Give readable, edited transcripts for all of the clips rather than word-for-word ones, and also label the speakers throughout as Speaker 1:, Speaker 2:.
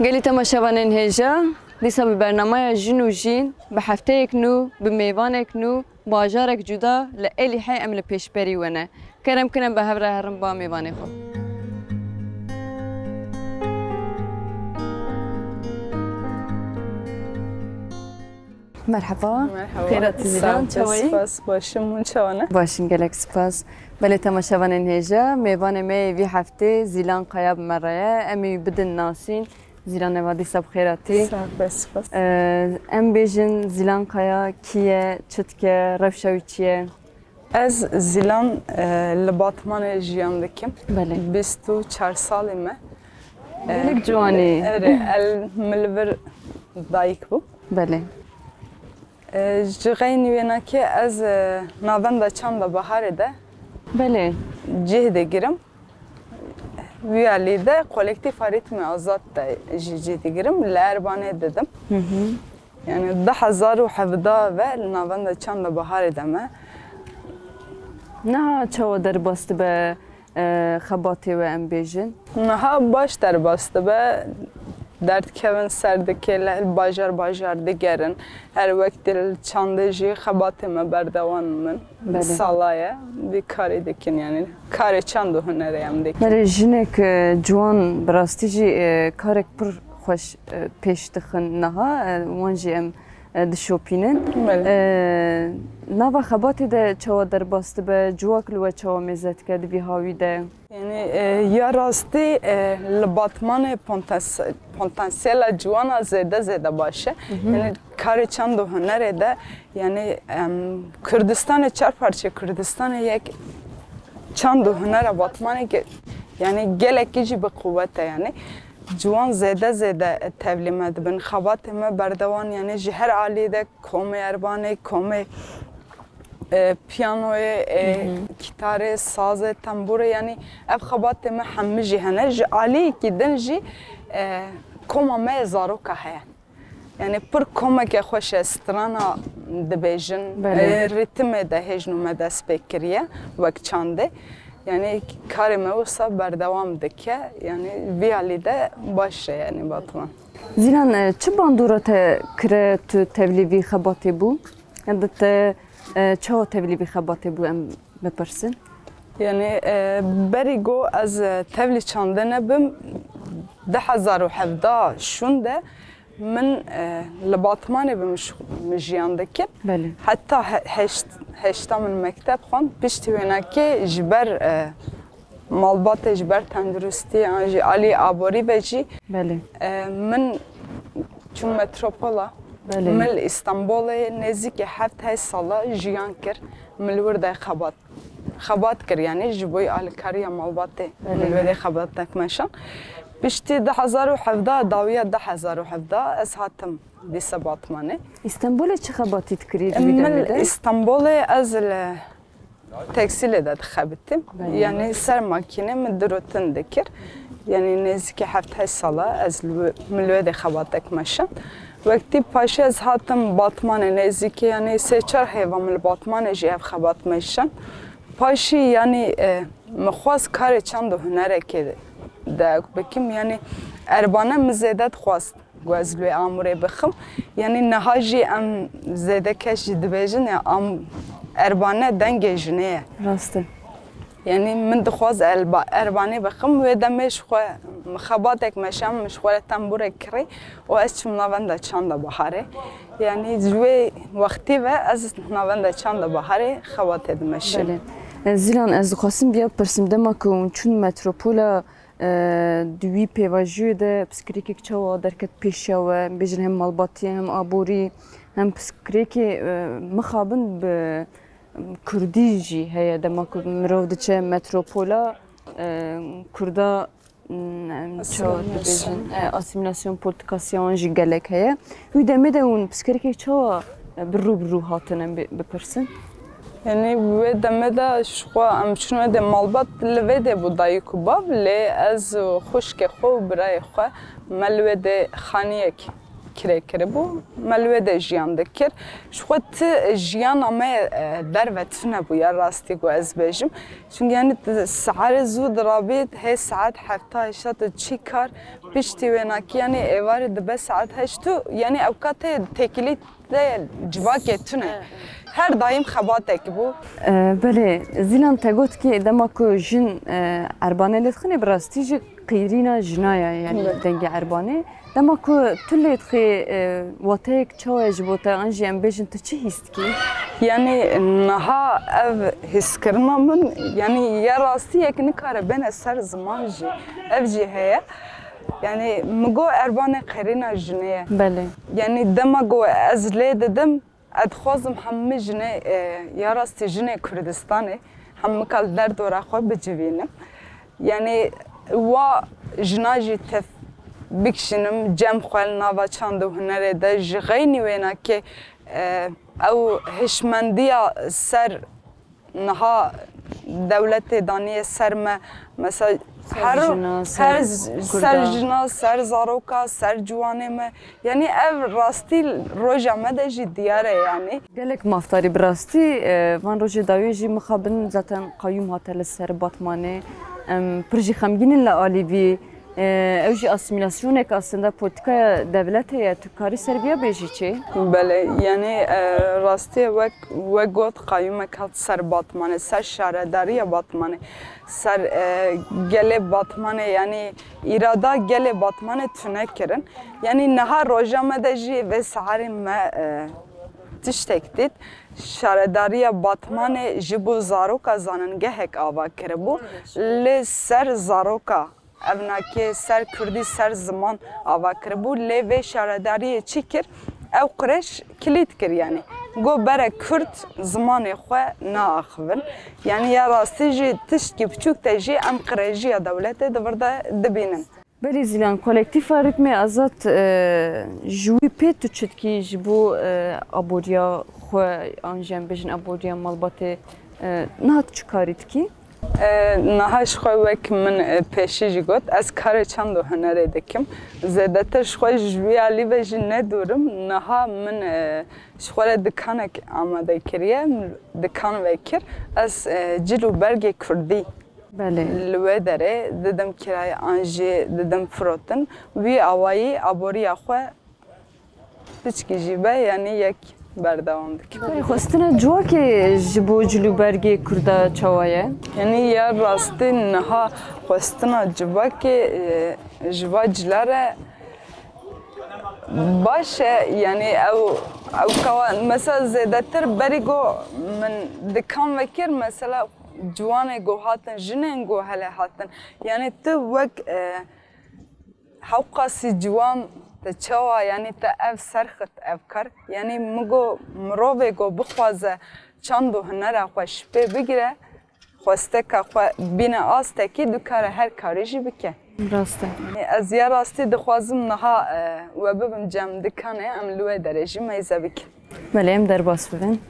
Speaker 1: قالي تماشاوانين هجا دیسا به برنامه جن و جین به هفته یک نو به میوان یک نو باجارک جدا لعلی حی عمل پیش بری ونه کرم کنم به هفته هرم با میوان خود مرحبا خیرات زیران چوایی؟
Speaker 2: سپاس باشم چوانه
Speaker 1: باشین گلک سپاس بله تماشاوانین هجا میوان می وی هفته زیلان قیاب مرایه امی بدن ناسین زیلان وادی سب خیراتی
Speaker 2: سپاس
Speaker 1: ام بیجن زیلان قیا کیه چتکه روشوی چیه
Speaker 2: از زیلان لباتمان جیان دکم
Speaker 1: بله
Speaker 2: 24 سالمه
Speaker 1: گلک جوانی
Speaker 2: ملور دایک بو
Speaker 1: بله
Speaker 2: جغی نیوینا که از ناوند چند بهاره ده
Speaker 1: بله
Speaker 2: جهده گیرم ویالی ده kolektif ریتم آزاد ده جهده گیرم لربانه دادم yani 2017 ve navanda çanda bahar edeme.
Speaker 1: نه چه در باست به خباتی و ام بیجن
Speaker 2: نه باش در باست به درد کن سردکی ل باجار دیگرن هر وقت چندجی خباتی ما بردوان من سالایه بی کاری دکن یعنی کاری چند هنری هم دکن.
Speaker 1: مره جنک جوان براستی جی کارک پر خوش پیش دخن نها وانجی ام دشوپینن. نوا خباتی ده چوا در باست به جواک لوا چوا میزد کرد بی هاوی ده.
Speaker 2: یعنی یا راستی لباتمان پتانسیل جوانا زیاده باشه. یعنی کاری چند هنری ده یعنی کردستان چهار پارچه کردستان یک چند هنر باتمانی که یعنی گلکیجی به قوته یعنی جوان زیاده تبلیمات بن خبات ما بردوان یعنی جهر عالی ده کومه اربانه کومه پیانوی گیتار ساز تنبور یعنی اف خبات ما همه جهنه عالی کی دنجی کومه ما زارو که هست یعنی پر کومه که خوش استرانا دبیجن ریتم ده هجنو مده سپیکریه وقت چنده yani karime olsa berdewam dike yani viyali de başı yani Batman.
Speaker 1: Zilan çi bandura te kire tu tevlivi xabatê bu? Ya da te çawa tevlivi xabatê bu em bipirsin?
Speaker 2: Yani berigo az tevli çandene bim 2017 şunde من لباتمانه بمجیان دکن.
Speaker 1: بله.
Speaker 2: حتی هشتا من مکتب خوند پیشتی وینا که جبر مالبات جبر تندرستی آنجی علی آبوری بجی.
Speaker 1: بله.
Speaker 2: من چون متروپولا.
Speaker 1: بله.
Speaker 2: مل استانبول نزدیک 7 ساله جیان کر ملورده خبات کر یعنی جبوی آلکاریا مالباته ملورده خبات نکمشان. بیشتر 2017 داویه 2017 از هاتم دیسه باتمانه.
Speaker 1: استانبول چه خباتی تکرید
Speaker 2: من استانبول از تکسیل داد خبتیم. یعنی سر ماکینه من دروتن دکر. یعنی نزدیک 7 ساله از ملوده خباتک مشان. وقتی پاشه از هاتم باتمانه نزدیک یعنی 3-4 هیوام باتمانه جیف خبات مشان. پاشی یعنی مخواست کار چند هنره که ده بکیم یعنی اربانه مزیدت خواست گوزلوی آموره بخم یعنی نهاجی ام زیده کش دبیجن یا ام اربانه دنگ جنیه
Speaker 1: راسته
Speaker 2: یعنی من دخواست اربانه بخم و دمش خو مخاباتک مشام مش خوره تنبوره کری و از چم نوانده چند بهاره یعنی جوی وقتی و از نوانده چند بهاره خوات دمشه
Speaker 1: زیلان از خواستم بیا پرسیم دما که چون متروپولا دوی پیواژی ده پسکریکی چوا درکت پیشیا و بیشتر هم مالباتی هم آبوری هم پسکریکی مخابن به کردیجی هیا دما که مرود چه متروپولا کردا چوا بیشتر اسیمیلاسیون پولیتیکاسیون جیگلک هیا وی دمیده اون پسکریکی چوا برو هاتنم بپرسن
Speaker 2: yani ve demede şu an şunu de malbat levede bu dayı kubab le az hoş ke xo bray xo malvede xaniyek کرێ کربوو مەلوێ دە ژیان دەکرد شخوا ژیان ئەمە دەرڤەتفنە بوو یا ڕاستی گو ئەس بێژم چونکە یعنی سعارە زوو درابێت هەیە سعات هەفتا هێشتا تو چی کار پشتی وێناکی یعنی ئێوارە دەبێ سعات هەشت و یعنی ئەو کاتێ تێکیلی civakê tune her daim xebatek bû.
Speaker 1: Belê zîlan te got ki dema ku jin erbanê lê dixîne bi rastî ji qîrîna jinaya yani dengê erbanê dema ku tu lê dixî wateyek çawa ji bo te an jî em bêjin tu çi hîs dikî?
Speaker 2: Yani niha ev hîskirina min yani ya rastiyek nikare bêne ser ziman jî ev jî heye. Yani migo erbanê qîrîna jinê ye.
Speaker 1: Belê.
Speaker 2: Yani dema got ez lê didim ادخوازم همه جنه یا راستی جنه کردستانه همه کل در دوره خود بجوینم یعنی و جناجی تف بکشنم جم خوال نوا چند و هنره ده جغینی وینا که او هشمندیا سر نها دولت دانیه سر مثلا هر سر جنا سر زاروکا سر جوانه ما yani ev rastî roja me de jî diyar e yani.
Speaker 1: Gelek maftarî bi rastî van rojê dawê jî mixabin zaten qayyum hate li ser Batmanê pir jî xemgînin li alî ew jî asimilasyonek aslında politikaya devletê ye tu karî ser vê bêjî çê?
Speaker 2: Bele yani rastî wek got qayyumek hat ser Batmanê ser şaredariya Batmanê ser gelê Batmanê yani îrada gelê Batmanê tune kirin yani niha roja me de jî vê saharê me tiştek dît şaredariya Batmanê ji bo zaroka zanîngehek ava kiribû lê ser zaroka evnakê ser Kurdî ser ziman ava kiribû lê vê şaredariyê çi kir ew qirêj kilît kir yani got bere Kurd zimanê xwe naaxivin yani ya rastî jî tiştkî biçûk te jî em qirêjiya dewletê di vir de dibînin.
Speaker 1: Belê zîlan kolektifa Ritmê Azad ji wî pê tu çi dikî ji bo aboriya xwe an jî em bêjin aboriya malbatê niha tu çi karî dikî?
Speaker 2: Niha ji xwe wek min pêşî jî got ez karê çand û hunerê dikim zêdetir ji xwe ji wî alî ve jî nedorim niha min ji xwe re dikanek amade kiriye dikan vekir ez cil û bergê Kurdî li wê derê didim kirayê an jî didim firotin wî awayî aboriya xwe piçkî jî be yani yek berdewam dikim.
Speaker 1: Xwestina civakê ji bo cilûbergê Kurda çawa ye?
Speaker 2: Yani ya rastî niha xwestina civakê ji va cilare baş e yani ew kawa mesela zêdetir berî got min dikan vekir mesela ciwanê got hatin jinên got hele hatin yani tu wek hewqasî ciwan te çawa yani te ev serxit ev kar yani migo mirovê got bixwaze çand û hunera xwe ji pê bigire xwesteka xwe bîne astekî dikare her karî jî bike.
Speaker 1: Rast e.
Speaker 2: Ez ya rastî dixwazim niha we bibim cem dikanê em li wê derê jî meyze bikin.
Speaker 1: Belê em derbas bibin.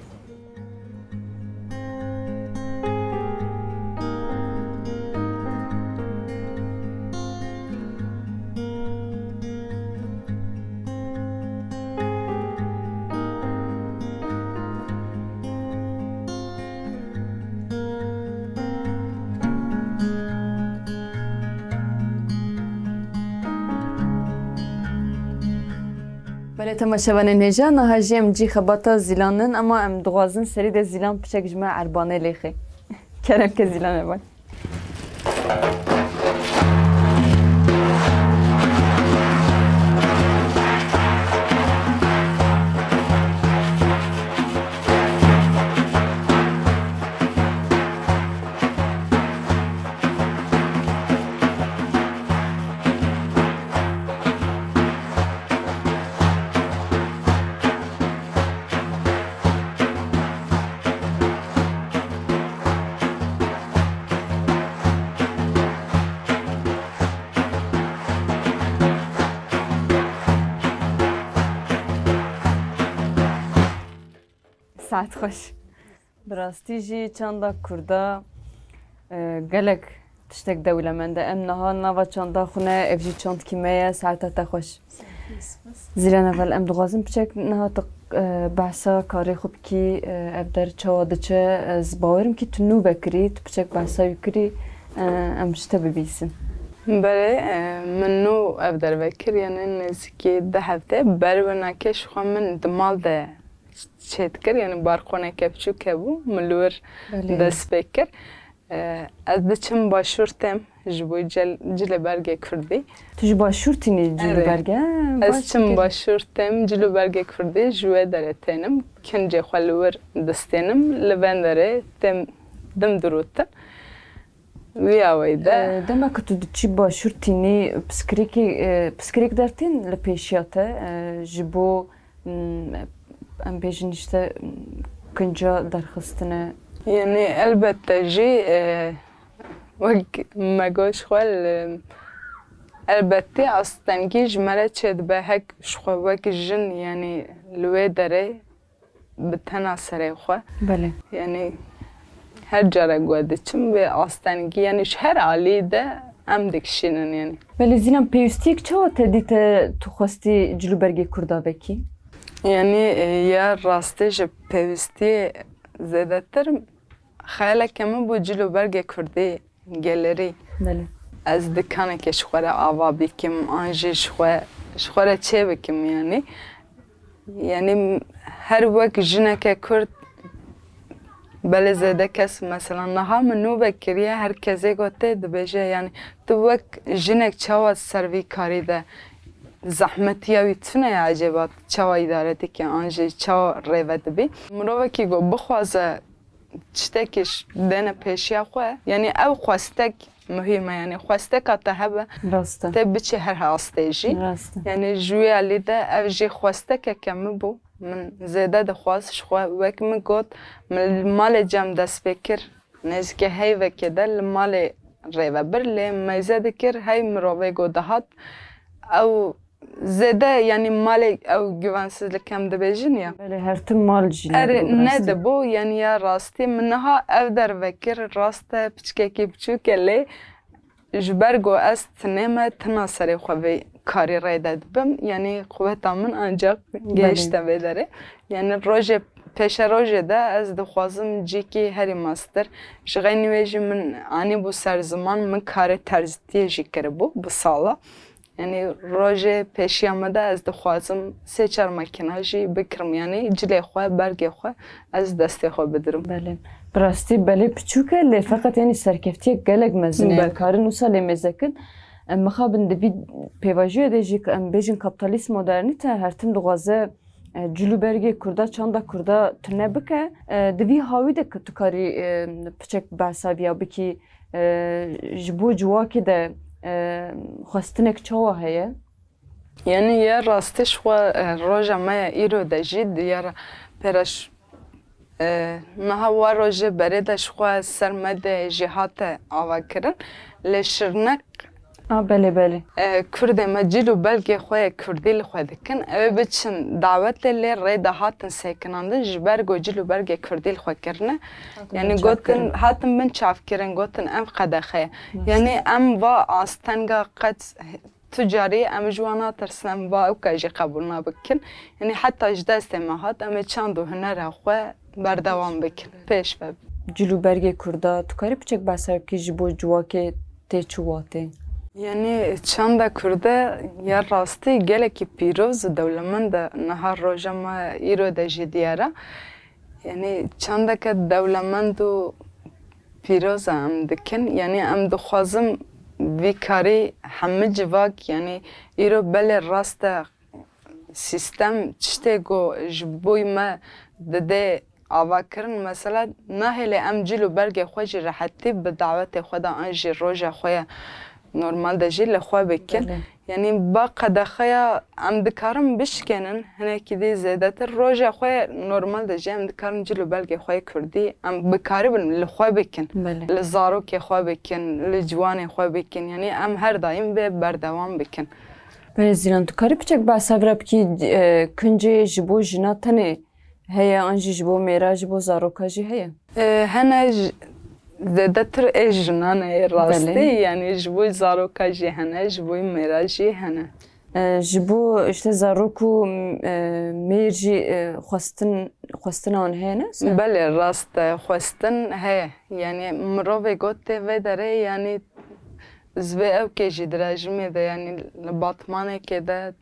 Speaker 1: Belê temaşevanên hêja niha jî em cî xebata zîlanin ama em dixwazin serî de zîlan piçek ji me erbanê lêxê. Keremke zîlan e ban. Saat xweş. Bi rastî jî çanda Kurda gelek tiştek dewlemend e em niha nava çanda xwe ne ev jî çandkî me ye saeta te xweş. زیران اول ام دوغازم بچک نه تا بحثا کاری خوب کی ابدر چواد چه زبایرم کی تنو بکری تو بچک بحثا یکری ام شته ببیسن.
Speaker 2: بله منو ابدر بکر یعنی نزدیکی 10 هفته برای نکش خو من دمال ده چت کر یعنی بارخونه کپچو کبو ملور دست بکر از دچم باشورتم جبوی جل برگه کردی
Speaker 1: تو جبا شورتینی جلو برگه
Speaker 2: از چم باشورتم جلو برگه کردی جوه داره تنم کنجه خلور دستنم لبن داره دم دروته ویاویده
Speaker 1: دما که تو چی باشورتینی پسکریک درتین لپیشیاته جبو ام بیشتر işte کنجا درخستنه
Speaker 2: یعنی البته جی وق مگوش خال البته اصلاً جمله چد به هک شخو وق جن یعنی لوی داره بتناسره خو
Speaker 1: بله
Speaker 2: یعنی هر جاره گوده چم به اصلاً یعنی هر عالی ده ام دکشینن یعنی
Speaker 1: بله زینم پیوستیک چه وقت دیت تو خواستی جلو برگی کرده بکی
Speaker 2: یعنی یا راسته جب پیوستی زیاده تر خیلی کمی بود جلو برگ کردی گلری
Speaker 1: بله
Speaker 2: از دکانه که شخوره آوا بکم آنجی شخوره چه بکم یعنی هر وقت جنه که کرد بله زیاده کس مثلا نها منو بکریه هر کسی گوته دبیجه یعنی تو وقت جنه چاوات سروی کاری ده زحمتی یا تونه عجبات چوایی داره که آنجی چاو ریوه دبی مروه که گو بخوازه چتکش دنه پیشیا خواه یعنی او خواستک مهمه یعنی خواستک اتا هبه
Speaker 1: راسته
Speaker 2: تبچه هر هاستیجی یعنی جوی علی ده او جی خواستک کمی بو من زیده ده خواستش خواه وک من گوت مال جم دست بکر نزکه هی وکه ده مال ریوه بر لی میزه دکر هی مروه گو دهات او زده یعنی مال او güvensizlik hem de bejin ya.
Speaker 1: Böyle her tüm mal jine.
Speaker 2: Ne de bu yani ya rastı minha ev der vekir rastı piçkeki piçukeli jbergo est neme tnasere xwe kari rayda dibim yani kuvvetamın ancak geçte vedere yani roje peşe roje de ez dixwazim ciki herî master ji xeyni wê jî min anî bu ser ziman min karê terzîtiyê jî kiribû bu sala yani roje peşiyama da ez dixwazim sê çar makina jî bikirim yani cilê xwe bergê xwe ez destê xwe bidirim.
Speaker 1: Belê birastî belê piçûk e lê feqet yani serkeftiyek gelek mezin e karin wisa lê mêzekin em mixabin divî pêvajiyê de jî em bêjin kapitalîst modernîte her tim dixwaze cilû bergê Kurda çanda Kurda tune bike divî hawî de tu karî piçek behsaviya bikî ji bo ciwakê de خواستنک چاوا هیه؟
Speaker 2: یعنی یا راستش خو روزا ما ایرو دجید یا پرش نه و روزه بردش خو سرمد جهات آوا کردن لشرنک
Speaker 1: بله بله
Speaker 2: کرد مجلو بلکه خو کردی خو دکن او بچن دعوت لی رد هاتن سکننده جبر گوجلو برگه کردی خو کرنه یعنی گوتن هاتن من چاف کردن گوتن ام قدخه یعنی ام و آستنگا قد تجاری ام جوانا ترسم و او کجی قبول نبکن یعنی حتی جدا استماعات ام چند هنر خو بردوام بکن پیش بب
Speaker 1: جلو برگه کرده تو کاری بچک بسر کی جبو جواکه تچواته
Speaker 2: یعنی چند کرده یا راستی گله کی پیروز دولمند نهار روزما ایرو دجیدیاره یعنی چند که دولمند و پیروز هم دکن یعنی ام دخوازم ویکاری همه جواک یعنی ایرو بله راست سیستم چته گو جبوی ما دده آواکرن مثلا نه هلی ام جلو برگ خوش راحتی به دعوت خدا انجی روزا خویا نورمال دجی لخوا بکن یعنی با قدخیا ام دکارم بشکنن هنه کدی زیاده تر روزا خویا نورمال دجی ام دکارم جلو بلگ خویا کردی ام بکاری بن لخوا بکن لزارو که خوا بکن لجوان خوا بکن یعنی ام هر دایم به بردوام بکن.
Speaker 1: به زیران تو کاری بچک بحث اگر کی کنجه جبو جناتنه هیا انجی جبو میرا جبو زارو کاجی هیا.
Speaker 2: هنه زیاده تر اجنانه راستی یعنی جبوی زارو کاجی هنه جبوی میراجی هنه.
Speaker 1: جبو اشته زاروکو میرجی خواستن آن هنه؟
Speaker 2: بله راست خواستن هی یعنی مروی گوته و داره یعنی زوی او که جدراج میده یعنی باطمانه که ده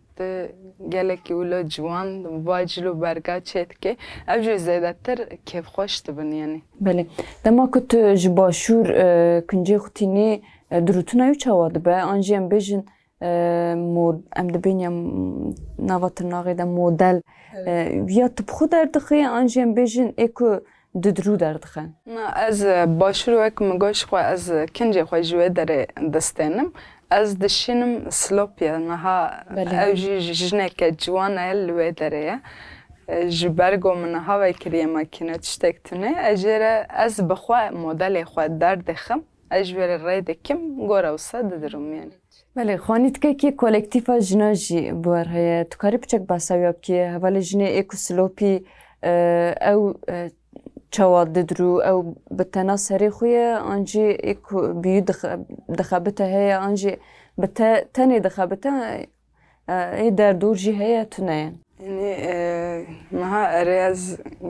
Speaker 2: گلکی ولو جوان واجلو برگا چت که او جو زیاده تر کیف خوش تبن یعنی
Speaker 1: بله دما کت جباشور کنجی خوتینی دروتنا یو چواده به آنجی ام بیجن ام دبینیم نواترناغی ده مدل یا تبخو دردخی آنجی ام بیجن اکو ددرو دردخه
Speaker 2: از باشور وک مگوش خو از کنجی خو جوه داره دستنم از دشینم سلوپیا نها او جنک جوان الوی داره جبرگو من هوا کریه ماکینه تشتکتنه اجره از بخوا مدل خو دردخم اجبر رای دکم گوره وسط دروم یعنی
Speaker 1: بله خانیت که کولکتیفا جناجی بور هی تو کاری بچک باسویاب که حوالی جنه اکو سلوپی او چواد درو او بتنا سری خویه آنجی اکو بیو دخابته هی آنجی تنی دخابته ای در دور جی هی تونه
Speaker 2: یعنی مها ریاض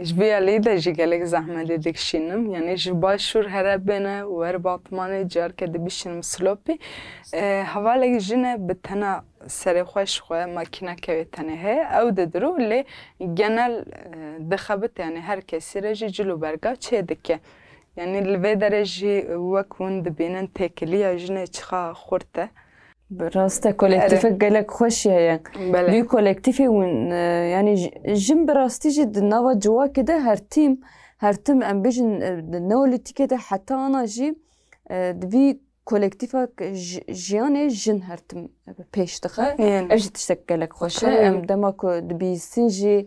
Speaker 2: جبیا لیده جیگلک زحمت دکشینم یعنی جباشور هر بینه ور باطمانه جار کده بیشینم سلوپی حوالی جنه بتنا سری خوش خواه ماکینه که تنه هی او درو لی جنال دخابت یعنی هر کسی رجی جلو برگا چه دکه یعنی لوی درجی وکون دبینن تکلیه جنه چخا خورده
Speaker 1: براسته کولکتیف گلک خوشیه یعنی دوی کولکتیفی ون یعنی جم براستی جد نوا جوا کده هر تیم ام بیجن نولیتی کده حتی آنا جی دوی کولکتیفا جیانه جن هر تیم پیش دخه اوجی تشتک گلک خوشه ام دما که دبی سنجی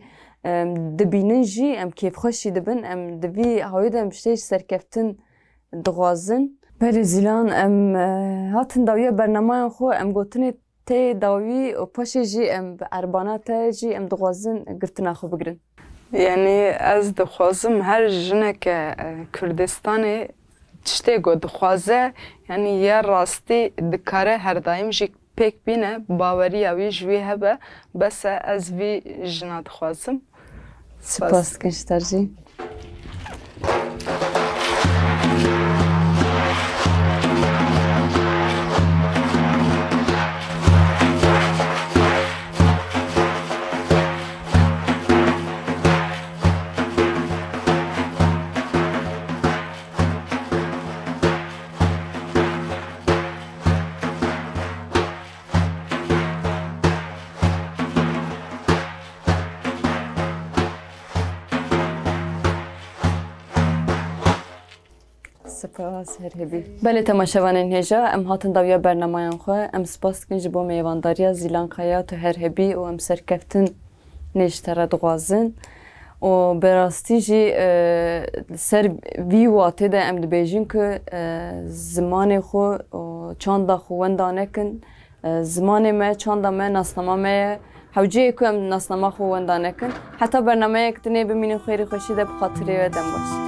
Speaker 1: دبینن جی ام کیف خوشی دبن ام دبی هایده ام شتیج سرکفتن دغازن بله زیلان ام هاتن داویه برنامه خو ام گوتنی تی داوی و پاشه جی ام اربانه تی جی ام دغازن گرتنا خو بگرن
Speaker 2: یعنی از دخوازم هر جنه که کردستانی تشتی گو دخوازه یعنی یه راستی دکاره هر دایم جی پیک بینه باوری اوی جوی هبه بس از وی جنا دخوازم
Speaker 1: سپاس کنشتر جی سپاس هرهبی بله تماشاوانین هجا ام هاتن داویا برنامه خو ام سپاس کنج بو میوانداریا زیلان خیا تو هرهبی و ام سرکفتن نشتره دغازن و براستی جی سر وی واته ده ام دبیجین که زمان خو چاندا خو وندانه کن زمان ما چاندا ما ناسنامه ما حوجه که ام ناسنامه خو وندانه کن حتی برنامه اکتنی بمینو خیری خوشی ده بخاطره و دم باش